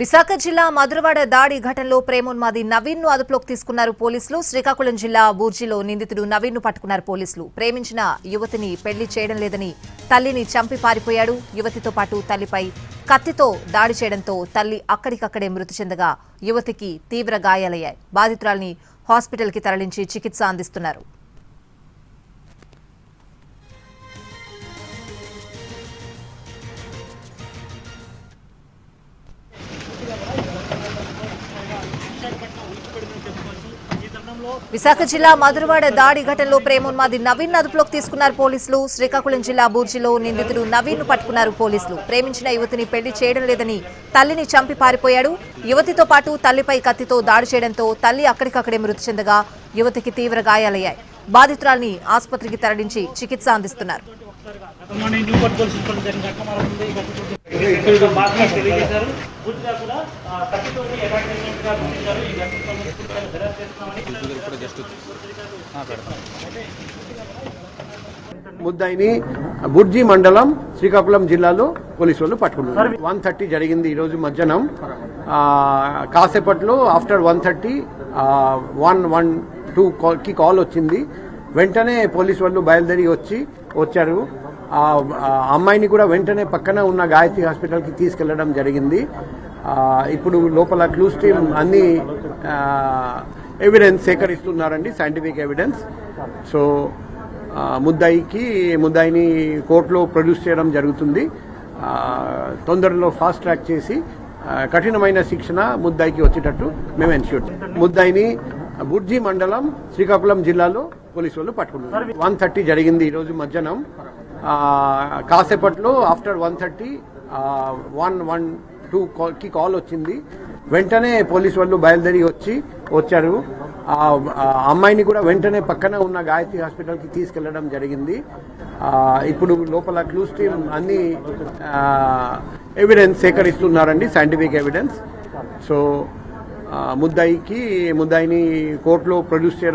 విశాఖ జిల్లా మధురవాడ దాడి ఘటనలో ప్రేమోన్మాది నవీన్ ను అదుపులోకి తీసుకున్నారు పోలీసులు. శ్రీకాకుళం జిల్లా బూర్జిలో నిందితుడు నవీన్ ను పట్టుకున్నారు పోలీసులు. ప్రేమించిన యువతిని పెళ్లి చేయడం లేదని తల్లిని చంపి పారిపోయాడు. యువతితో పాటు తల్లిపై కత్తితో దాడి చేయడంతో తల్లి అక్కడికక్కడే మృతి చెందగా యువతికి తీవ్ర గాయాలయ్యాయి. బాధితురాలిని హాస్పిటల్ కి తరలించి చికిత్స అందిస్తున్నారు. విశాఖ జిల్లా మధురవాడ దాడి ఘటనలో ప్రేమోన్మాది నవీన్ అదుపులోకి తీసుకున్నారు పోలీసులు. శ్రీకాకుళం జిల్లా బూర్జిలో నిందితుడు నవీన్ ను పట్టుకున్నారు పోలీసులు. ప్రేమించిన యువతిని పెళ్లి చేయడం లేదని తల్లిని చంపి పారిపోయాడు. యువతితో పాటు తల్లిపై కత్తితో దాడి చేయడంతో తల్లి అక్కడికక్కడే మృతి చెందగా యువతికి తీవ్ర గాయాలయ్యాయి. బాధితురాలిని ఆసుపత్రికి తరలించి చికిత్స అందిస్తున్నారు. ముద్దాయిని బుర్జి మండలం శ్రీకాకుళం జిల్లాలో పోలీసు వాళ్ళు పట్టుకున్నారు. 1:30 జరిగింది ఈ రోజు మధ్యాహ్నం. కాసేపట్లో ఆఫ్టర్ 1:30 112 కి కాల్ వచ్చింది. వెంటనే పోలీసు వాళ్ళు బయలుదేరి వచ్చారు. అమ్మాయిని కూడా వెంటనే పక్కన ఉన్న గాయత్రి హాస్పిటల్కి తీసుకెళ్లడం జరిగింది. ఇప్పుడు లోపల క్లూస్ టీమ్ అన్ని ఎవిడెన్స్ సేకరిస్తున్నారండి, సైంటిఫిక్ ఎవిడెన్స్. సో ముద్దాయిని కోర్టులో ప్రొడ్యూస్ చేయడం జరుగుతుంది. తొందరలో ఫాస్ట్ ట్రాక్ చేసి కఠినమైన శిక్షణ ముద్దాయికి వచ్చేటట్టు మేము ఎన్ష్యూర్. ముద్దాయిని బుర్జి మండలం శ్రీకాకుళం జిల్లాలో పోలీసు వాళ్ళు పట్టుకున్నారు. 1:30 జరిగింది ఈ రోజు మధ్యాహ్నం. కాసేపట్లో ఆఫ్టర్ 1:30 112 కి కాల్ వచ్చింది. వెంటనే పోలీసు వాళ్ళు బయలుదేరి వచ్చారు. అమ్మాయిని కూడా వెంటనే పక్కన ఉన్న గాయత్రి హాస్పిటల్కి తీసుకెళ్లడం జరిగింది. ఇప్పుడు లోపల క్లూస్ టీమ్ అన్ని ఎవిడెన్స్ సేకరిస్తున్నారండి, సైంటిఫిక్ ఎవిడెన్స్. సో ముద్దాయిని కోర్టులో ప్రొడ్యూస్ చేయడం